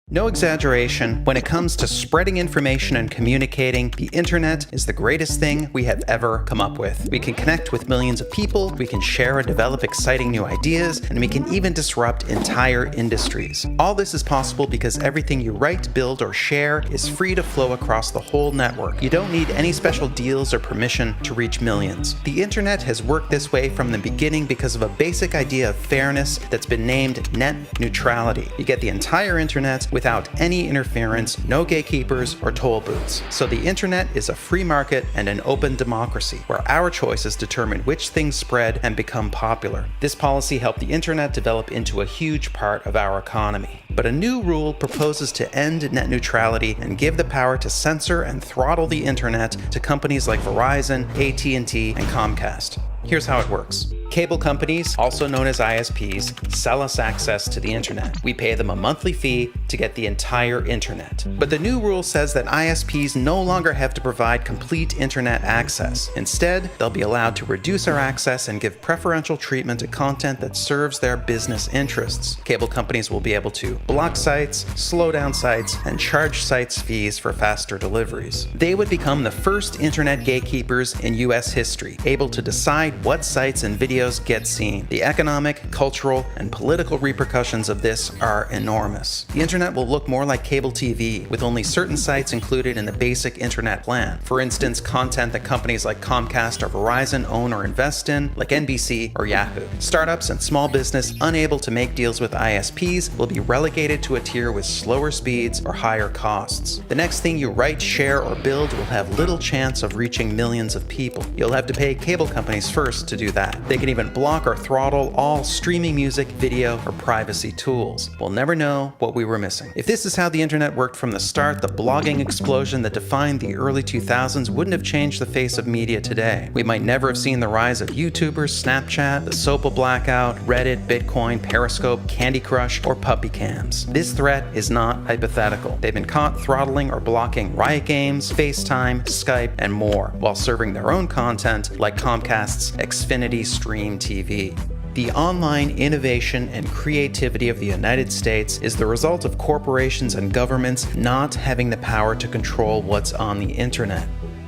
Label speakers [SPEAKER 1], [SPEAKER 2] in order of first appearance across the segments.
[SPEAKER 1] No exaggeration, when it comes to spreading information and communicating, the internet is the greatest thing we have ever come up with. We can connect with millions of people, we can share and develop exciting new ideas, and we can even disrupt entire industries. All this is possible because everything you write, build, or share is free to flow across the whole network. You don't need any special deals or permission to reach millions. The internet has worked this way from the beginning because of a basic idea of fairness that's been named net neutrality. You get the entire internet without any interference, no gatekeepers or toll booths. So the internet is a free market and an open democracy, where our choices determine which things spread and become popular. This policy helped the internet develop into a huge part of our economy. But a new rule proposes to end net neutrality and give the power to censor and throttle the internet to companies like Verizon, AT&T, and Comcast. Here's how it works. Cable companies, also known as ISPs, sell us access to the internet. We pay them a monthly fee to get the entire internet. But the new rule says that ISPs no longer have to provide complete internet access. Instead, they'll be allowed to reduce our access and give preferential treatment to content that serves their business interests. Cable companies will be able to block sites, slow down sites, and charge sites fees for faster deliveries. They would become the first internet gatekeepers in US history, able to decide what sites and videos get seen. The economic, cultural, and political repercussions of this are enormous. The internet will look more like cable TV, with only certain sites included in the basic internet plan. For instance, content that companies like Comcast or Verizon own or invest in, like NBC or Yahoo. Startups and small business unable to make deals with ISPs will be relegated to a tier with slower speeds or higher costs. The next thing you write, share, or build will have little chance of reaching millions of people. You'll have to pay cable companies first to do that. They can even block or throttle all streaming music, video, or privacy tools. We'll never know what we were missing. If this is how the internet worked from the start, the blogging explosion that defined the early 2000s wouldn't have changed the face of media today. We might never have seen the rise of YouTubers, Snapchat, the SOPA blackout, Reddit, Bitcoin, Periscope, Candy Crush, or puppy cams. This threat is not hypothetical. They've been caught throttling or blocking Riot Games, FaceTime, Skype, and more, while serving their own content like Comcast's Xfinity Stream TV. The online innovation and creativity of the United States is the result of corporations and governments not having the power to control what's on the internet.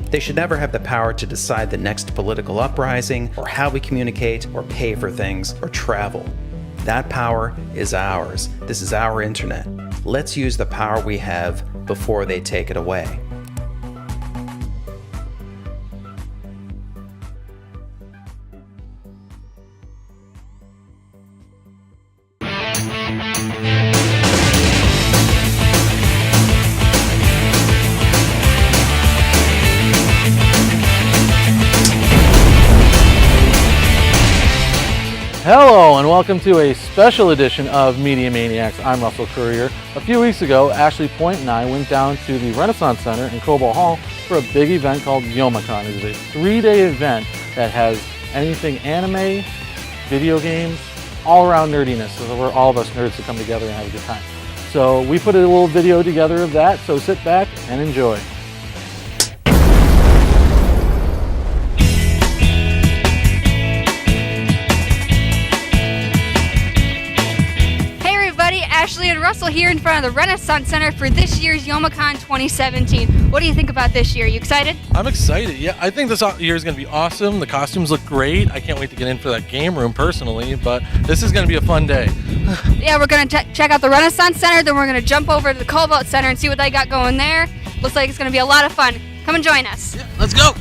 [SPEAKER 1] They should never have the power to decide the next political uprising, or how we communicate, or pay for things, or travel. That power is ours. This is our internet. Let's use the power we have before they take it away.
[SPEAKER 2] Hello and welcome to a special edition of Media Maniacs. I'm Russell Courier. A few weeks ago, Ashley Point and I went down to the Renaissance Center in Cobalt Hall for a big event called Youmacon. It is a 3-day event that has anything anime, video games, all around nerdiness. So we're all of us nerds to come together and have a good time. So we put a little video together of that, so sit back and enjoy.
[SPEAKER 3] Ashley and Russell here in front of the Renaissance Center for this year's Youmacon 2017. What do you think about this year? Are you excited?
[SPEAKER 2] I'm excited. Yeah, I think this year is going to be awesome. The costumes look great. I can't wait to get in for that game room personally, but this is going to be a fun day.
[SPEAKER 3] Yeah, we're going to check out the Renaissance Center, then we're going to jump over to the Cobalt Center and see what they got going there. Looks like it's going to be a lot of fun. Come and join us.
[SPEAKER 2] Yeah, let's go.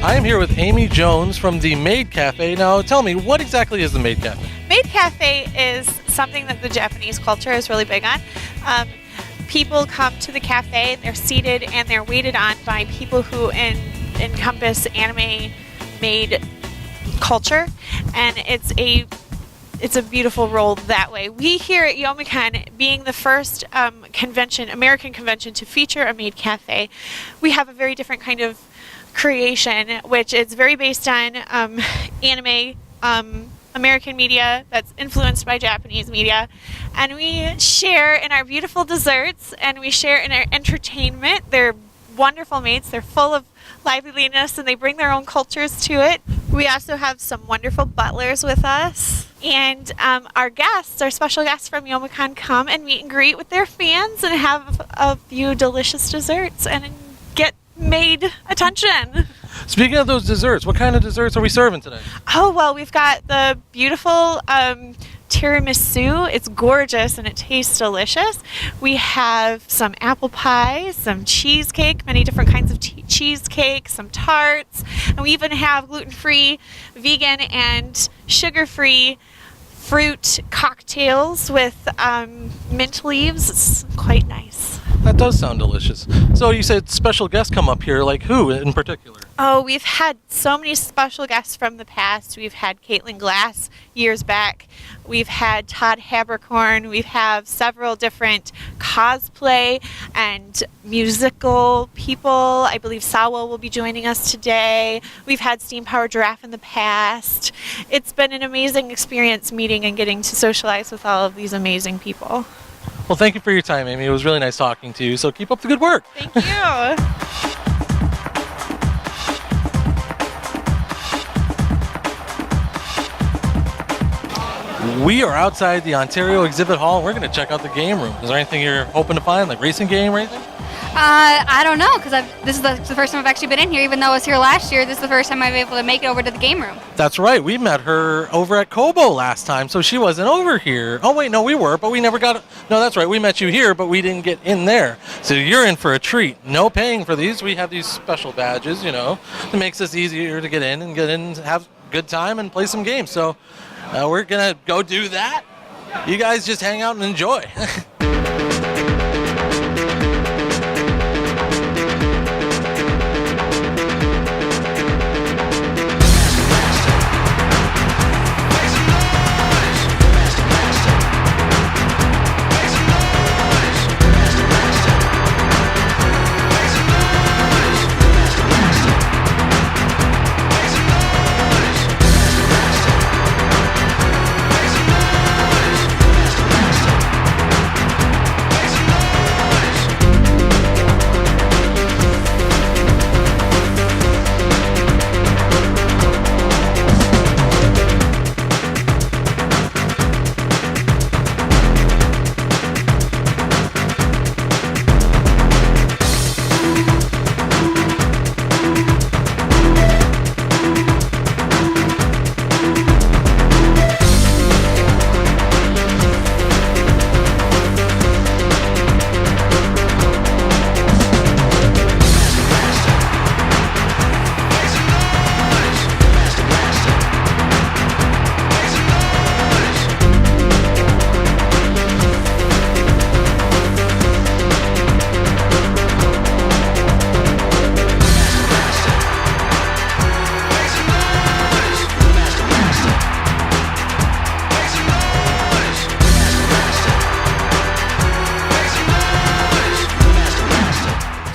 [SPEAKER 2] I am here with Amy Jones from the Maid Cafe. Now tell me, what exactly is the Maid Cafe?
[SPEAKER 4] Maid Cafe is something that the Japanese culture is really big on. People come to the cafe, they're seated and they're waited on by people who encompass anime maid culture, and it's a beautiful role that way. We here at Youmacon, being the first American convention to feature a maid cafe, we have a very different kind of creation, which is very based on anime American media that's influenced by Japanese media. And we share in our beautiful desserts, and we share in our entertainment. They're wonderful mates. They're full of liveliness, and they bring their own cultures to it. We also have some wonderful butlers with us. And our guests, our special guests from Youmacon, come and meet and greet with their fans and have a few delicious desserts and get made attention.
[SPEAKER 2] Speaking of those desserts, what kind of desserts are we serving today?
[SPEAKER 4] Oh, well, we've got the beautiful tiramisu. It's gorgeous and it tastes delicious. We have some apple pie, some cheesecake, many different kinds of cheesecake, some tarts, and we even have gluten-free, vegan, and sugar-free fruit cocktails with mint leaves. It's quite nice.
[SPEAKER 2] That does sound delicious. So you said special guests come up here, like who in particular?
[SPEAKER 4] Oh, we've had so many special guests from the past. We've had Caitlin Glass years back. We've had Todd Habercorn. We've had several different cosplay and musical people. I believe Sawa will be joining us today. We've had Steam Power Giraffe in the past. It's been an amazing experience meeting and getting to socialize with all of these amazing people.
[SPEAKER 2] Well, thank you for your time, Amy. It was really nice talking to you. So keep up the good work.
[SPEAKER 4] Thank you.
[SPEAKER 2] We are outside the Ontario Exhibit Hall. We're going to check out the game room. Is there anything you're hoping to find, like racing game or anything?
[SPEAKER 3] I don't know, because this is the first time I've actually been in here. Even though I was here last year, this is the first time I've been able to make it over to the game room.
[SPEAKER 2] That's right. We met her over at Kobo last time, so she wasn't over here. Oh, wait, no, we were, but we never got... No, that's right. We met you here, but we didn't get in there. So you're in for a treat. No paying for these. We have these special badges, you know. It makes us easier to get in and have a good time and play some games. So we're going to go do that. You guys just hang out and enjoy.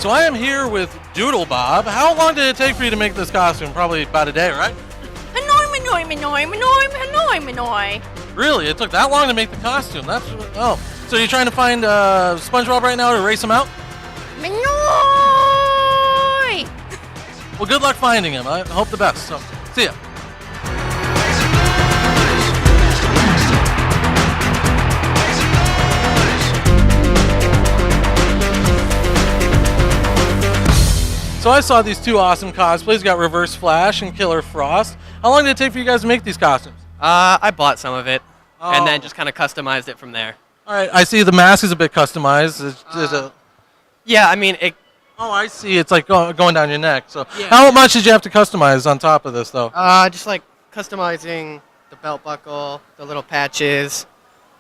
[SPEAKER 2] So I am here with Doodle Bob. How long did it take for you to make this costume? Probably about a day, right? Really? It took that long to make the costume? Oh. So you're trying to find SpongeBob right now to race him out? Well, good luck finding him. I hope the best. So, see ya. So I saw these two awesome cosplays. You got Reverse Flash and Killer Frost. How long did it take for you guys to make these costumes?
[SPEAKER 5] I bought some of it, and then just kind of customized it from there.
[SPEAKER 2] All right, I see the mask is a bit customized.
[SPEAKER 5] Yeah, I mean, it.
[SPEAKER 2] Oh, I see. It's like going down your neck. So
[SPEAKER 5] Yeah.
[SPEAKER 2] how much did you have to customize on top of this, though?
[SPEAKER 5] Just like customizing the belt buckle, the little patches,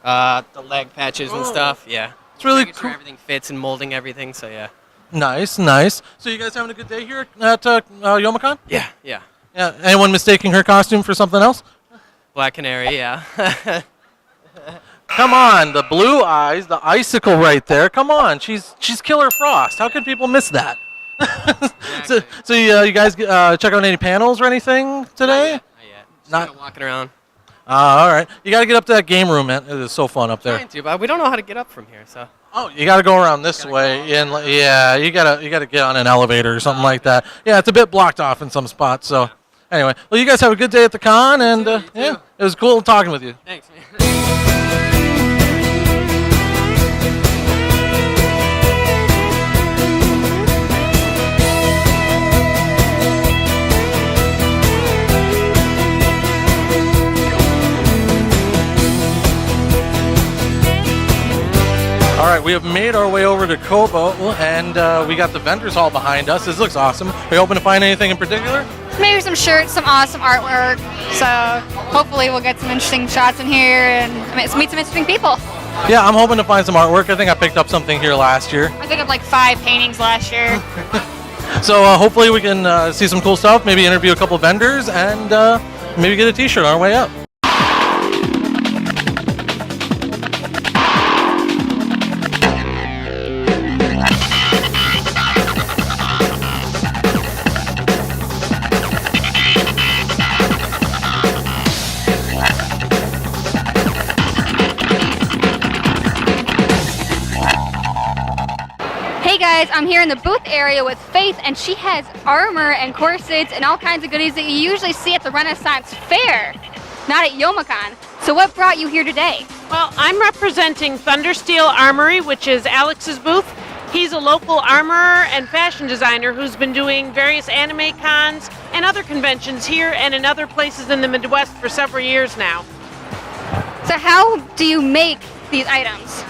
[SPEAKER 5] the leg patches and stuff. Yeah.
[SPEAKER 2] It's really
[SPEAKER 5] Making sure everything fits and molding everything. So yeah.
[SPEAKER 2] Nice, nice. So you guys having a good day here at Youmacon?
[SPEAKER 5] Yeah. Yeah.
[SPEAKER 2] Yeah. Anyone mistaking her costume for something else?
[SPEAKER 5] Black Canary. Yeah.
[SPEAKER 2] Come on, the blue eyes, the icicle right there. Come on, she's Killer Frost. How can people miss that?
[SPEAKER 5] Exactly.
[SPEAKER 2] So you guys check out any panels or anything today?
[SPEAKER 5] Not yet. Just kinda walking around.
[SPEAKER 2] All right. You got to get up to that game room, man. It is so fun up there.
[SPEAKER 5] Trying to, but we don't know how to get up from here, so.
[SPEAKER 2] Oh, you got to go around this way, and yeah, you gotta get on an elevator or something like that. Yeah, it's a bit blocked off in some spots. So, anyway, well, you guys have a good day at the con, and yeah, it was cool talking with you.
[SPEAKER 5] Thanks, man.
[SPEAKER 2] All right, we have made our way over to Kobo, and we got the vendors hall behind us. This looks awesome. Are you hoping to find anything in particular?
[SPEAKER 3] Maybe some shirts, some awesome artwork. So hopefully we'll get some interesting shots in here and meet some interesting people.
[SPEAKER 2] Yeah, I'm hoping to find some artwork. I think I picked up something here last year.
[SPEAKER 3] I picked up like 5 paintings last year.
[SPEAKER 2] So hopefully we can see some cool stuff, maybe interview a couple vendors, and maybe get a t-shirt on our way up.
[SPEAKER 3] Hey guys, I'm here in the booth area with Faith, and she has armor and corsets and all kinds of goodies that you usually see at the Renaissance Fair, not at Youmacon. So what brought you here today?
[SPEAKER 6] Well, I'm representing Thundersteel Armory, which is Alex's booth. He's a local armorer and fashion designer who's been doing various anime cons and other conventions here and in other places in the Midwest for several years now.
[SPEAKER 3] So how do you make these items?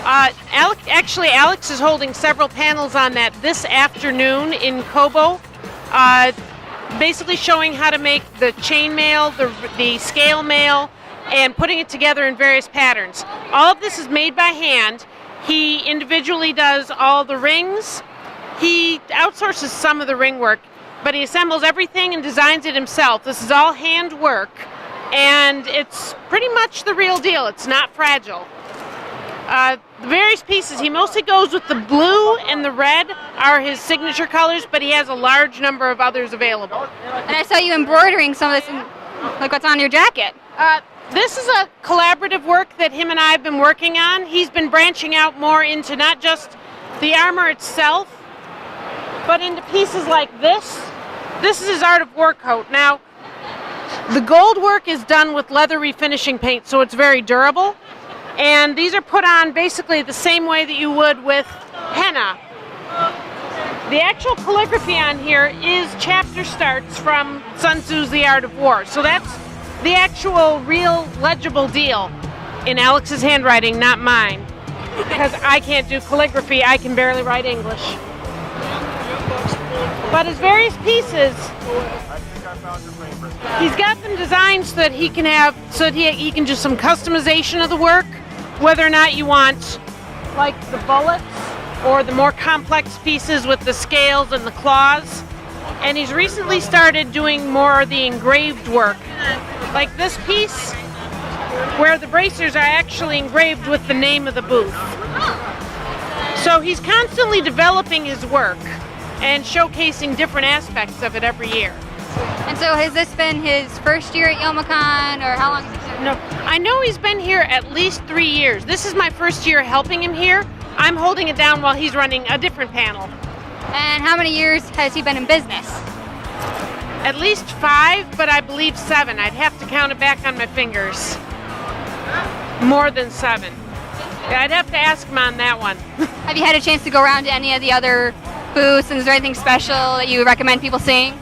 [SPEAKER 6] Alex is holding several panels on that this afternoon in Kobo, basically showing how to make the chainmail, the scale mail, and putting it together in various patterns. All of this is made by hand. He individually does all the rings. He outsources some of the ring work, but he assembles everything and designs it himself. This is all hand work, and it's pretty much the real deal. It's not fragile. The various pieces, he mostly goes with the blue and the red are his signature colors, but he has a large number of others available.
[SPEAKER 3] And I saw you embroidering some of this, like what's on your jacket.
[SPEAKER 6] This is a collaborative work that him and I have been working on. He's been branching out more into not just the armor itself, but into pieces like this. This is his Art of War coat. Now, the gold work is done with leather refinishing paint, so it's very durable. And these are put on basically the same way that you would with henna. The actual calligraphy on here is chapter starts from Sun Tzu's The Art of War. So that's the actual real legible deal in Alex's handwriting, not mine. Because I can't do calligraphy, I can barely write English. But his various pieces, he's got them designed so that he can have, so that he can do some customization of the work, whether or not you want like the bullets or the more complex pieces with the scales and the claws. And he's recently started doing more of the engraved work. Like this piece, where the bracers are actually engraved with the name of the booth. So he's constantly developing his work and showcasing different aspects of it every year.
[SPEAKER 3] And so has this been his first year at Youmacon, or how long has he been?
[SPEAKER 6] No, I know he's been here at least 3 years. This is my first year helping him here. I'm holding it down while he's running a different panel.
[SPEAKER 3] And how many years has he been in business?
[SPEAKER 6] At least 5, but I believe 7. I'd have to count it back on my fingers. More than 7. Yeah, I'd have to ask him on that one.
[SPEAKER 3] Have you had a chance to go around to any of the other booths, and is there anything special that you recommend people seeing?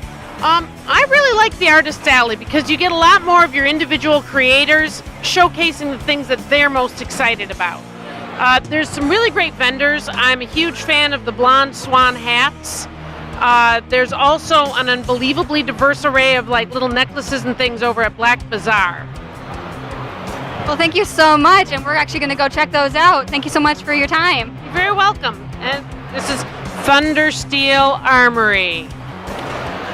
[SPEAKER 6] I really like the Artist Alley because you get a lot more of your individual creators showcasing the things that they're most excited about. There's some really great vendors. I'm a huge fan of the Blonde Swan hats. There's also an unbelievably diverse array of like little necklaces and things over at Black Bazaar.
[SPEAKER 3] Well, thank you so much, and we're actually going to go check those out. Thank you so much for your time.
[SPEAKER 6] You're very welcome. And this is Thundersteel Armory.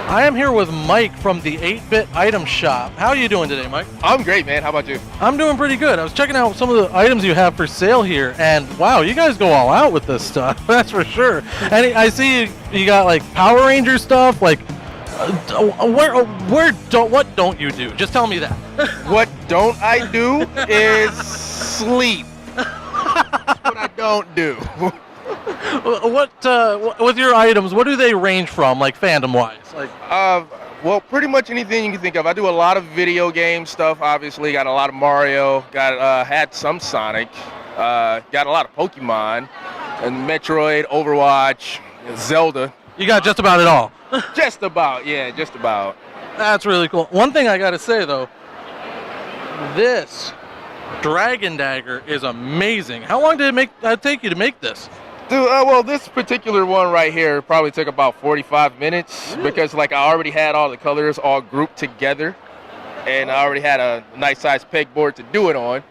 [SPEAKER 2] I am here with Mike from the 8-Bit Item Shop. How are you doing today, Mike?
[SPEAKER 7] I'm great, man. How about you?
[SPEAKER 2] I'm doing pretty good. I was checking out some of the items you have for sale here, and wow, you guys go all out with this stuff. That's for sure. And I see you got like Power Ranger stuff. Like, what don't you do? Just tell me that.
[SPEAKER 7] What don't I do is sleep. That's what I don't do.
[SPEAKER 2] What with your items? What do they range from, like fandom-wise? Like,
[SPEAKER 7] Well, pretty much anything you can think of. I do a lot of video game stuff. Obviously, got a lot of Mario. Had some Sonic. Got a lot of Pokemon, and Metroid, Overwatch, Zelda.
[SPEAKER 2] you got just about it all.
[SPEAKER 7] Just about, yeah, just about.
[SPEAKER 2] That's really cool. One thing I gotta say though, this Dragon Dagger is amazing. How long did it take you to make this?
[SPEAKER 7] Dude, well, this particular one right here probably took about 45 minutes because, like, I already had all the colors all grouped together, and I already had a nice size pegboard to do it on.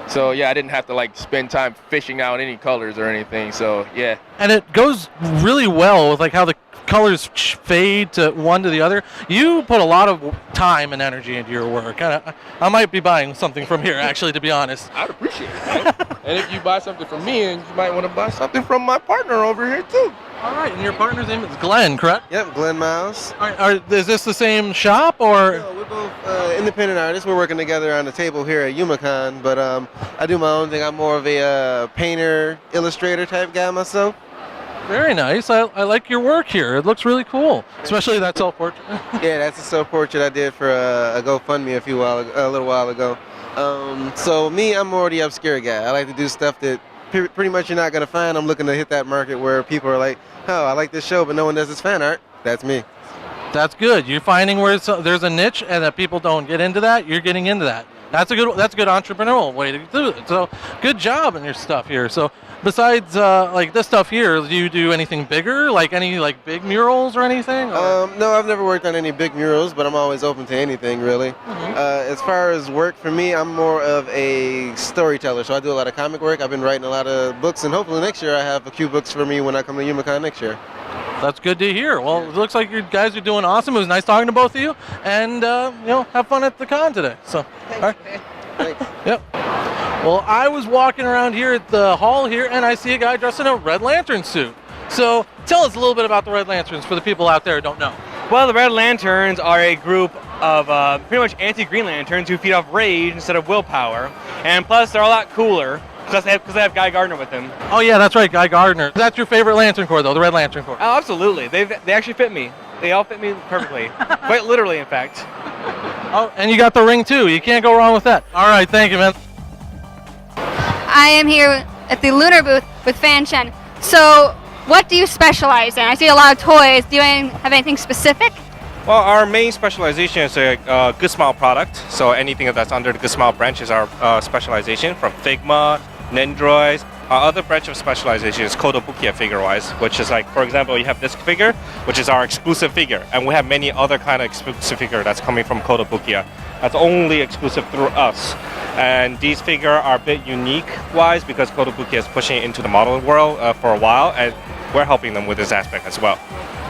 [SPEAKER 7] So yeah, I didn't have to like spend time fishing out any colors or anything. So yeah.
[SPEAKER 2] And it goes really well with like how the colors fade to one to the other. You put a lot of time and energy into your work. I might be buying something from here, actually, to be honest.
[SPEAKER 7] I'd appreciate it. Man. And if you buy something from me, and you might want to buy something from my partner over here too.
[SPEAKER 2] All right, and your partner's name is Glenn, correct?
[SPEAKER 8] Yep, Glenn Miles.
[SPEAKER 2] Is this the same shop, or?
[SPEAKER 8] No, we're both independent artists. We're working together on the table here at Youmacon, but I do my own thing. I'm more of a painter, illustrator type guy myself.
[SPEAKER 2] Very nice. I like your work here. It looks really cool, especially that self-portrait.
[SPEAKER 8] Yeah, that's a self-portrait I did for a GoFundMe a little while ago. So me, I'm more the obscure guy. I like to do stuff that pretty much you're not going to find. I'm looking to hit that market where people are like, oh, I like this show, but no one does this fan art. That's me.
[SPEAKER 2] That's good. You're finding where there's a niche and that people don't get into that. You're getting into that. That's a good entrepreneurial way to do it. So good job in your stuff here. So besides like this stuff here, do you do anything bigger, like any like big murals or anything?
[SPEAKER 8] No, I've never worked on any big murals, but I'm always open to anything really. As far as work for me, I'm more of a storyteller. So I do a lot of comic work. I've been writing a lot of books, and hopefully next year I have a few books for me when I come to Youmacon next year.
[SPEAKER 2] That's good to hear. Well, it looks like you guys are doing awesome. It was nice talking to both of you, and have fun at the con today. So, all right.
[SPEAKER 8] Thanks.
[SPEAKER 2] Yep. Well, I was walking around here at the hall here, and I see a guy dressed in a Red Lantern suit. So, tell us a little bit about the Red Lanterns for the people out there who don't know.
[SPEAKER 9] Well, the Red Lanterns are a group of pretty much anti-Green Lanterns who feed off rage instead of willpower, and plus they're a lot cooler. Because they have Guy Gardner with them.
[SPEAKER 2] Oh yeah, that's right, Guy Gardner. That's your favorite Lantern Corps, though, the Red Lantern Corps.
[SPEAKER 9] Oh, absolutely. They actually fit me. They all fit me perfectly. Quite literally, in fact.
[SPEAKER 2] Oh, and you got the ring too. You can't go wrong with that. All right, thank you, man.
[SPEAKER 3] I am here at the Lunar booth with Fan Chen. So, what do you specialize in? I see a lot of toys. Do you have anything specific?
[SPEAKER 10] Well, our main specialization is a Good Smile product. So anything that's under the Good Smile branch is our specialization, from Figma, Nendroids. Our other branch of specialization is Kotobukiya figure-wise, which is like, for example, you have this figure, which is our exclusive figure, and we have many other kind of exclusive figure that's coming from Kotobukiya. That's only exclusive through us. And these figures are a bit unique-wise because Kotobukiya is pushing into the modeling world for a while, and we're helping them with this aspect as well.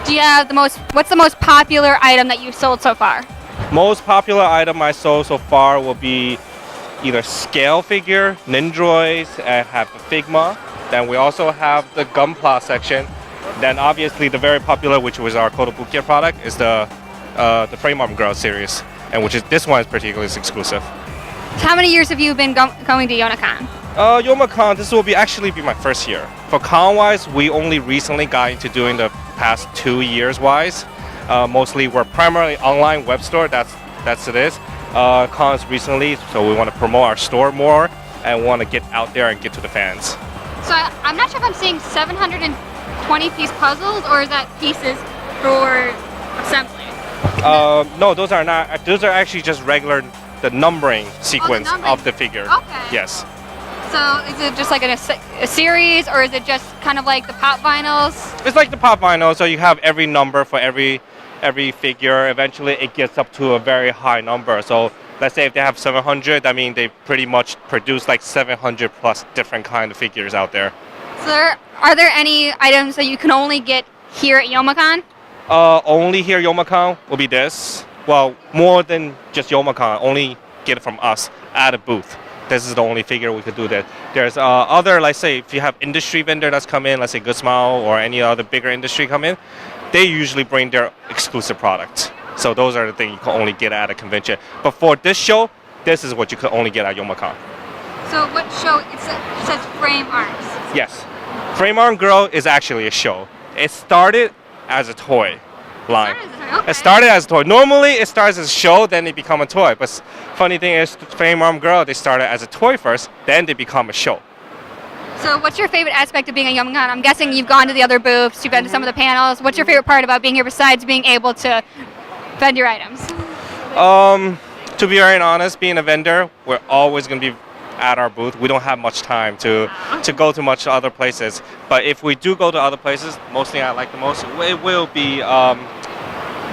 [SPEAKER 3] Do you have what's the most popular item that you've sold so far?
[SPEAKER 10] Most popular item I sold so far will be either scale figure, Nendroids, and have the Figma. Then we also have the Gunpla section. Then obviously the very popular, which was our Kotobukiya product, is the Frame Arm Girl series, and this one is particularly exclusive.
[SPEAKER 3] How many years have you been going to Youmacon?
[SPEAKER 10] Youmacon, this will actually be my first year. For con-wise, we only recently got into doing the past 2 years wise. Mostly we're primarily online web store, that's it is. Cons recently, so we want to promote our store more and want to get out there and get to the fans.
[SPEAKER 3] So I'm not sure if I'm seeing 720 piece puzzles, or is that pieces for assembly?
[SPEAKER 10] No, those are not. Those are actually just regular, the numbering sequence of the figure.
[SPEAKER 3] Okay.
[SPEAKER 10] Yes.
[SPEAKER 3] So is it just like a series, or is it just kind of like the pop vinyls?
[SPEAKER 10] It's like the pop vinyl, so you have every number for every figure. Eventually it gets up to a very high number. So let's say if they have 700, that means they pretty much produce like 700 plus different kind of figures out there.
[SPEAKER 3] So are there any items that you can only get here at Youmacon?
[SPEAKER 10] Only here Youmacon will be this. Well, more than just Youmacon, only get it from us at a booth. This is the only figure we could do that. There's other, let's say, if you have industry vendor that's come in, let's say Good Smile or any other bigger industry come in, they usually bring their exclusive product. So those are the things you can only get at a convention. But for this show, this is what you could only get at Youmacon.
[SPEAKER 3] So what show? It says Frame Arms.
[SPEAKER 10] Yes. Frame Arm Girl is actually a show. It started as a toy line. It started as a toy. Normally it starts as a show, then it become a toy. But funny thing is, Frame Arm Girl, they started as a toy first, then they become a show.
[SPEAKER 3] So what's your favorite aspect of being a Youmacon? I'm guessing you've gone to the other booths, you've been to some of the panels. What's your favorite part about being here besides being able to vend your items?
[SPEAKER 10] To be very honest, being a vendor, we're always going to be at our booth. We don't have much time to go to much other places. But if we do go to other places, mostly I like the most, it will be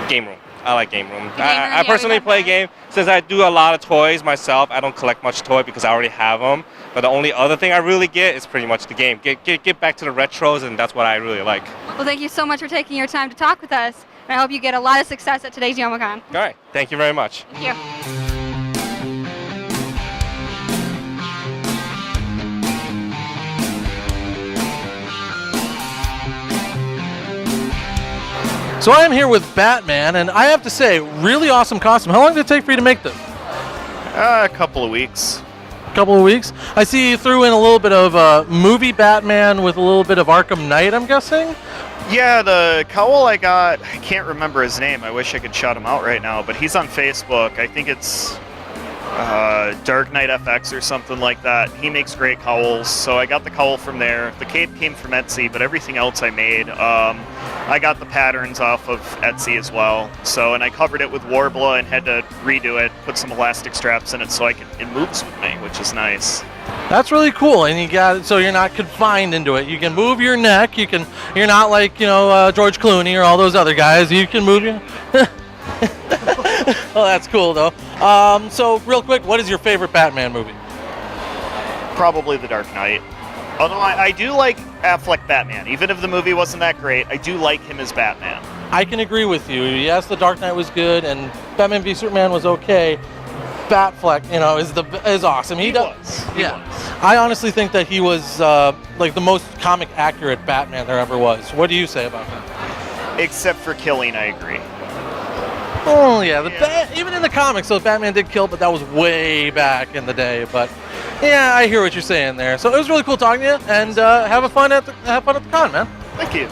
[SPEAKER 10] game room. I like game room. I personally play game. Since I do a lot of toys myself, I don't collect much toy because I already have them. But the only other thing I really get is pretty much the game. Get back to the retros, and that's what I really like.
[SPEAKER 3] Well, thank you so much for taking your time to talk with us. And I hope you get a lot of success at today's Youmacon.
[SPEAKER 10] All right. Thank you very much.
[SPEAKER 3] Thank you.
[SPEAKER 2] So I am here with Batman, and I have to say, really awesome costume. How long did it take for you to make this?
[SPEAKER 11] A couple of weeks.
[SPEAKER 2] Couple of weeks. I see you threw in a little bit of movie Batman with a little bit of Arkham Knight, I'm guessing?
[SPEAKER 11] Yeah, the cowl I got, I can't remember his name. I wish I could shout him out right now, but he's on Facebook. I think it's Dark Knight FX or something like that. He makes great cowls, so I got the cowl from there. The cape came from Etsy, but everything else I made. I got the patterns off of Etsy as well. So, and I covered it with Warbler and had to redo it, put some elastic straps in it so it moves with me, which is nice.
[SPEAKER 2] That's really cool, and you got it so you're not confined into it. You can move your neck. You're not like George Clooney or all those other guys. You can move your. Well, that's cool though. So real quick, what is your favorite Batman movie?
[SPEAKER 11] Probably The Dark Knight. Although I do like Affleck Batman. Even if the movie wasn't that great, I do like him as Batman.
[SPEAKER 2] I can agree with you. Yes, The Dark Knight was good, and Batman v Superman was okay. Batfleck, is awesome. He was. I honestly think that he was like the most comic accurate Batman there ever was. What do you say about that?
[SPEAKER 11] Except for killing, I agree.
[SPEAKER 2] Oh yeah, even in the comics, so Batman did kill, but that was way back in the day. But yeah, I hear what you're saying there. So it was really cool talking to you, and have fun at the con, man.
[SPEAKER 11] Thank you.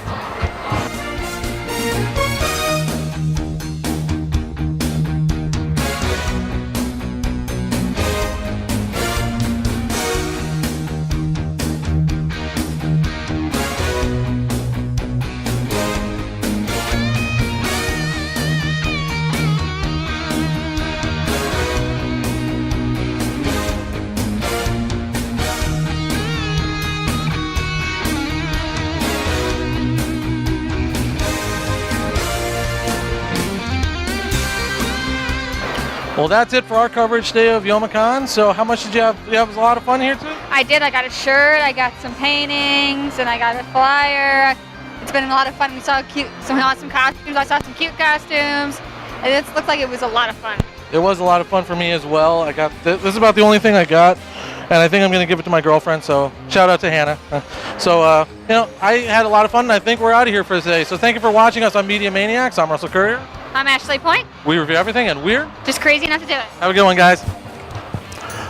[SPEAKER 2] Well, that's it for our coverage today of Youmacon. So how much did you have? You have a lot of fun here too?
[SPEAKER 3] I did. I got a shirt, I got some paintings, and I got a flyer. It's been a lot of fun. We saw some awesome costumes. I saw some cute costumes. And it looks like it was a lot of fun.
[SPEAKER 2] It was a lot of fun for me as well. I got this is about the only thing I got, and I think I'm going to give it to my girlfriend. So shout out to Hannah. I had a lot of fun, and I think we're out of here for today. So thank you for watching us on Media Maniacs. I'm Russell Courier.
[SPEAKER 3] I'm Ashley Point.
[SPEAKER 2] We review everything, and we're
[SPEAKER 3] just crazy enough to do it.
[SPEAKER 2] Have a good one, guys.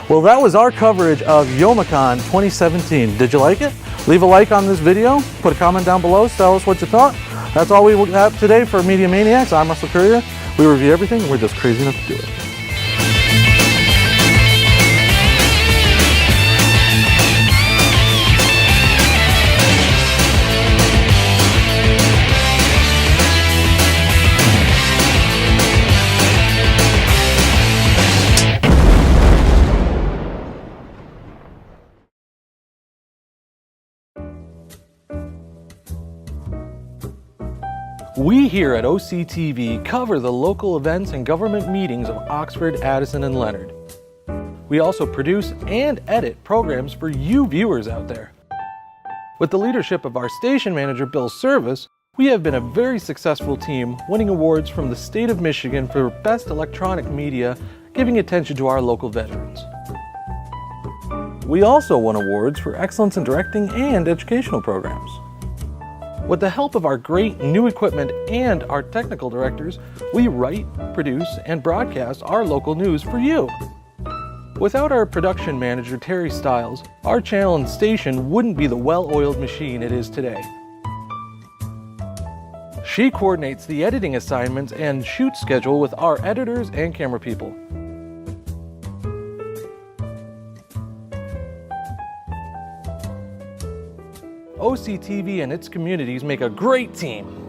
[SPEAKER 2] Well, that was our coverage of Youmacon 2017. Did you like it? Leave a like on this video. Put a comment down below. Tell us what you thought. That's all we have today for Media Maniacs. I'm Russell Courier. We review everything, and we're just crazy enough to do it. We here at OCTV cover the local events and government meetings of Oxford, Addison, and Leonard. We also produce and edit programs for you viewers out there. With the leadership of our station manager, Bill Service, we have been a very successful team, winning awards from the state of Michigan for Best Electronic Media, giving attention to our local veterans. We also won awards for excellence in directing and educational programs. With the help of our great new equipment and our technical directors, we write, produce, and broadcast our local news for you. Without our production manager, Terry Stiles, our channel and station wouldn't be the well-oiled machine it is today. She coordinates the editing assignments and shoot schedule with our editors and camera people. OCTV and its communities make a great team.